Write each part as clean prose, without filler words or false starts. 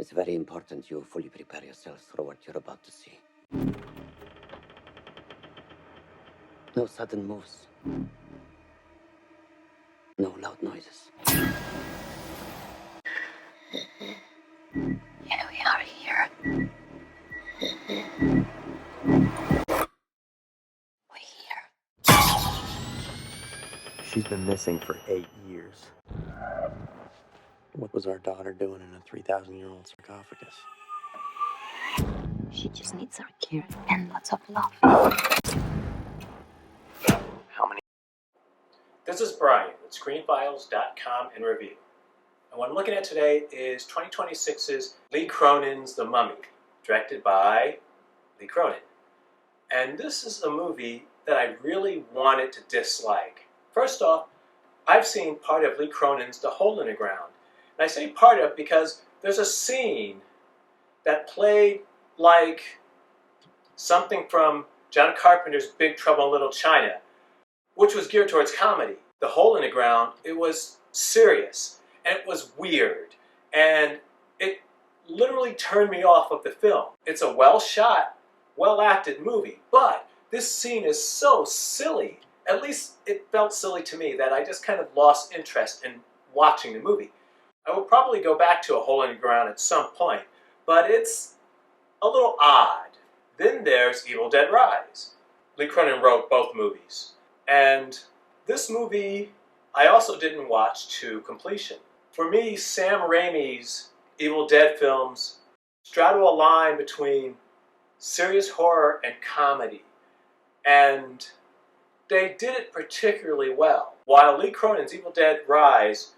It's very important you fully prepare yourself for what you're about to see. No sudden moves. No loud noises. Yeah, we are here. We're here. She's been missing for 8 years. What was our daughter doing in a 3,000-year-old sarcophagus? She just needs our care and lots of love. How many? This is Brian with ScreenFiles.com and Review. And what I'm looking at today is 2026's Lee Cronin's The Mummy, directed by Lee Cronin. And this is a movie that I really wanted to dislike. First off, I've seen part of Lee Cronin's The Hole in the Ground. And I say part of because there's a scene that played like something from John Carpenter's Big Trouble in Little China, which was geared towards comedy. The Hole in the Ground, it was serious, and it was weird, and it literally turned me off of the film. It's a well-shot, well-acted movie, but this scene is so silly. At least it felt silly to me that I just kind of lost interest in watching the movie. I will probably go back to A Hole in the Ground at some point, but it's a little odd. Then there's Evil Dead Rise. Lee Cronin wrote both movies. And this movie I also didn't watch to completion. For me, Sam Raimi's Evil Dead films straddle a line between serious horror and comedy. And they did it particularly well. While Lee Cronin's Evil Dead Rise,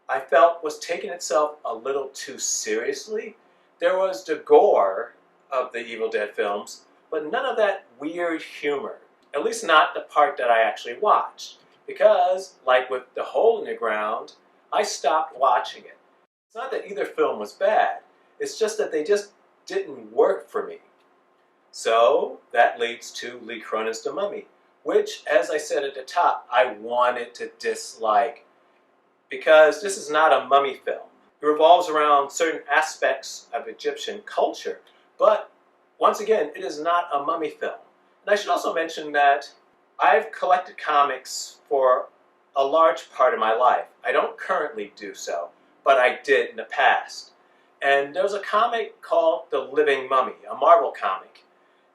I felt, was taking itself a little too seriously. There was the gore of the Evil Dead films, but none of that weird humor. At least not the part that I actually watched. Because, like with The Hole in the Ground, I stopped watching it. It's not that either film was bad. It's just that they just didn't work for me. So, that leads to Lee Cronin's The Mummy, which, as I said at the top, I wanted to dislike. Because this is not a mummy film. It revolves around certain aspects of Egyptian culture, but once again, it is not a mummy film. And I should also mention that I've collected comics for a large part of my life. I don't currently do so, but I did in the past. And there was a comic called The Living Mummy, a Marvel comic.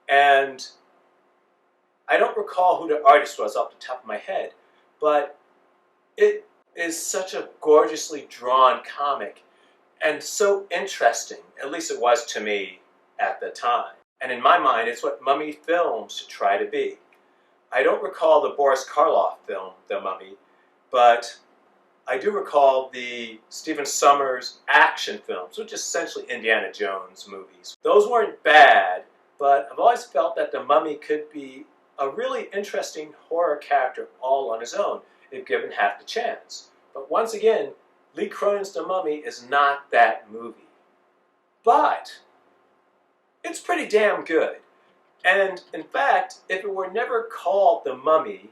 And I don't recall who the artist was off the top of my head, but it is such a gorgeously drawn comic and so interesting, at least it was to me at the time. And in my mind, it's what mummy films should try to be. I don't recall the Boris Karloff film, The Mummy, but I do recall the Stephen Sommers action films, which is essentially Indiana Jones movies. Those weren't bad, but I've always felt that The Mummy could be a really interesting horror character all on his own, if given half the chance. But once again, Lee Cronin's The Mummy is not that movie. But it's pretty damn good. And in fact, if it were never called The Mummy,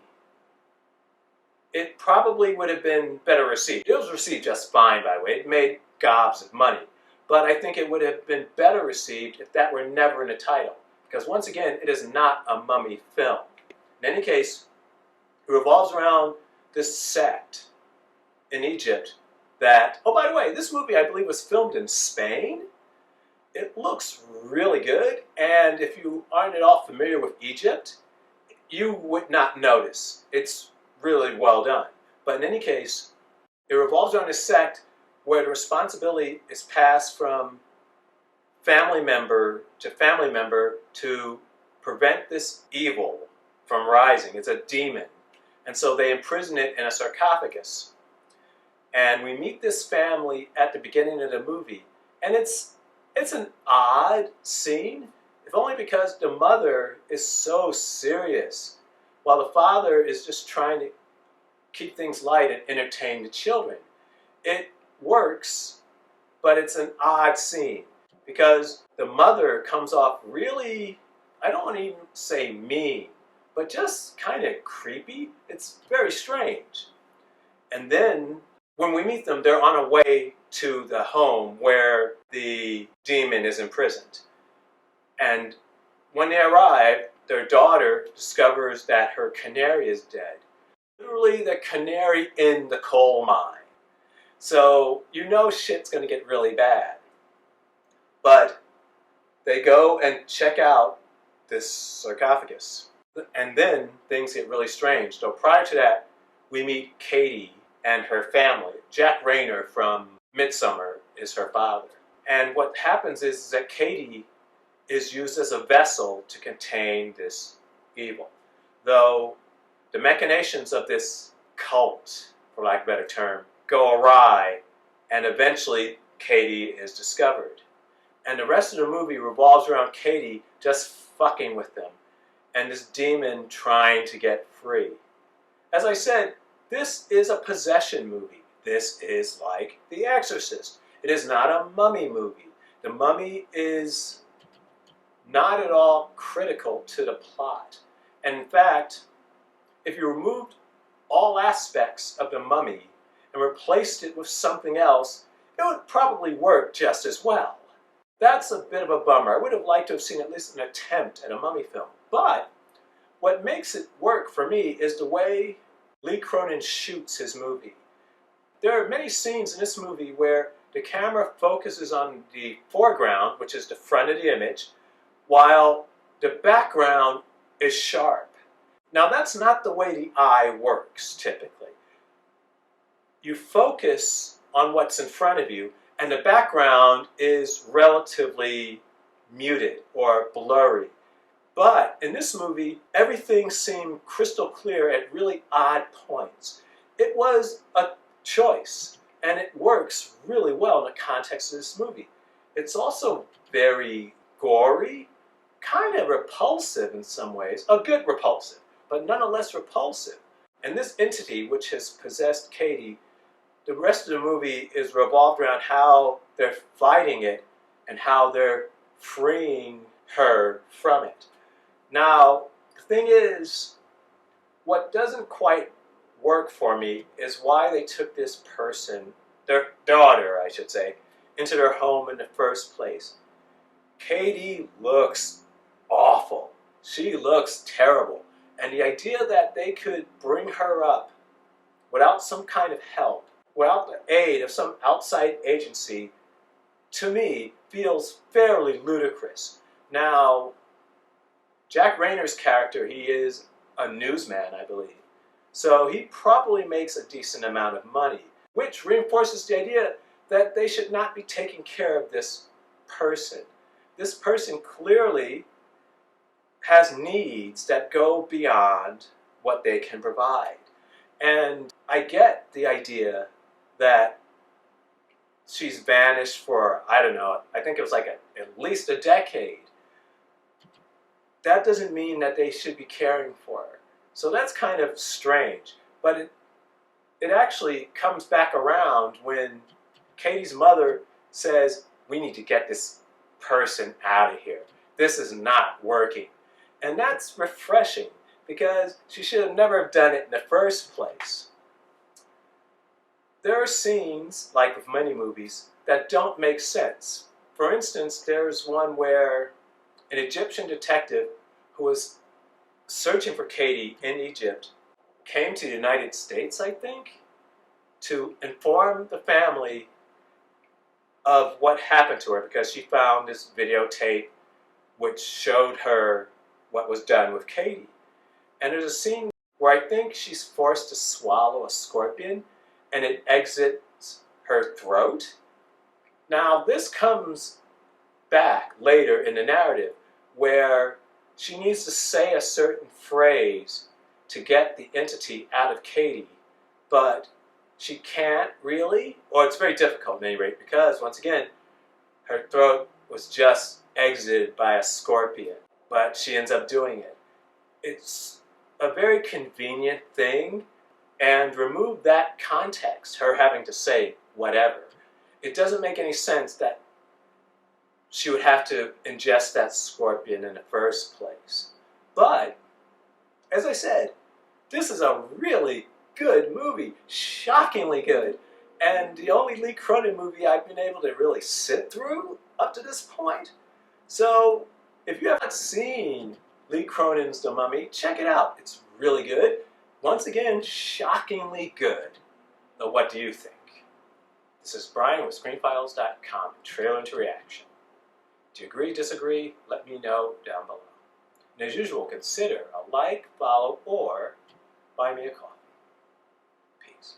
it probably would have been better received. It was received just fine, by the way. It made gobs of money. But I think it would have been better received if that were never in the title. Because once again, it is not a mummy film. In any case, it revolves around this sect in Egypt that, oh, by the way, this movie I believe was filmed in Spain. It looks really good, and if you aren't at all familiar with Egypt, you would not notice. It's really well done. But in any case, it revolves around a sect where the responsibility is passed from family member to prevent this evil from rising. It's a demon. And so they imprison it in a sarcophagus. And we meet this family at the beginning of the movie, and it's an odd scene, if only because the mother is so serious, while the father is just trying to keep things light and entertain the children. It works, but it's an odd scene, because the mother comes off really, I don't want to even say mean, but just kind of creepy. It's very strange. And then, when we meet them, they're on a way to the home where the demon is imprisoned. And when they arrive, their daughter discovers that her canary is dead. Literally the canary in the coal mine. So you know shit's going to get really bad. But they go and check out this sarcophagus. And then things get really strange. So prior to that, we meet Katie and her family. Jack Rayner from Midsommar is her father. And what happens is that Katie is used as a vessel to contain this evil. Though the machinations of this cult, for lack of a better term, go awry, and eventually Katie is discovered. And the rest of the movie revolves around Katie just fucking with them, and this demon trying to get free. As I said, this is a possession movie. This is like The Exorcist. It is not a mummy movie. The Mummy is not at all critical to the plot. And in fact, if you removed all aspects of the Mummy and replaced it with something else, it would probably work just as well. That's a bit of a bummer. I would have liked to have seen at least an attempt at a mummy film. But what makes it work for me is the way Lee Cronin shoots his movie. There are many scenes in this movie where the camera focuses on the foreground, which is the front of the image, while the background is sharp. Now that's not the way the eye works typically. You focus on what's in front of you, and the background is relatively muted or blurry. But in this movie, everything seemed crystal clear at really odd points. It was a choice, and it works really well in the context of this movie. It's also very gory, kind of repulsive in some ways, a good repulsive, but nonetheless repulsive. And this entity, which has possessed Katie, the rest of the movie is revolved around how they're fighting it and how they're freeing her from it. Now, the thing is, what doesn't quite work for me is why they took this person, their daughter, I should say, into their home in the first place. Katie looks awful. She looks terrible. And the idea that they could bring her up without some kind of help, without the aid of some outside agency, to me, feels fairly ludicrous. Now, Jack Rayner's character, he is a newsman, I believe. So he probably makes a decent amount of money, which reinforces the idea that they should not be taking care of this person. This person clearly has needs that go beyond what they can provide. And I get the idea that she's vanished for, I don't know, I think it was like at least a decade. That doesn't mean that they should be caring for her. So that's kind of strange. But it actually comes back around when Katie's mother says, we need to get this person out of here. This is not working. And that's refreshing because she should have never done it in the first place. There are scenes, like with many movies, that don't make sense. For instance, there's one where an Egyptian detective who was searching for Katie in Egypt came to the United States, I think, to inform the family of what happened to her because she found this videotape which showed her what was done with Katie. And there's a scene where I think she's forced to swallow a scorpion and it exits her throat. Now this comes back later in the narrative where she needs to say a certain phrase to get the entity out of Katie, but she can't really, or it's very difficult at any rate, because once again, her throat was just exited by a scorpion, but she ends up doing it. It's a very convenient thing, and remove that context, her having to say whatever. It doesn't make any sense that she would have to ingest that scorpion in the first place. But, as I said, this is a really good movie, shockingly good. and the only Lee Cronin movie I've been able to really sit through up to this point. So if you haven't seen Lee Cronin's The Mummy, check it out. It's really good. Once again, shockingly good. Now, what do you think? This is Brian with ScreenFiles.com and Trailer into Reaction. Do you agree, disagree? Let me know down below. And as usual, consider a like, follow, or buy me a coffee. Peace.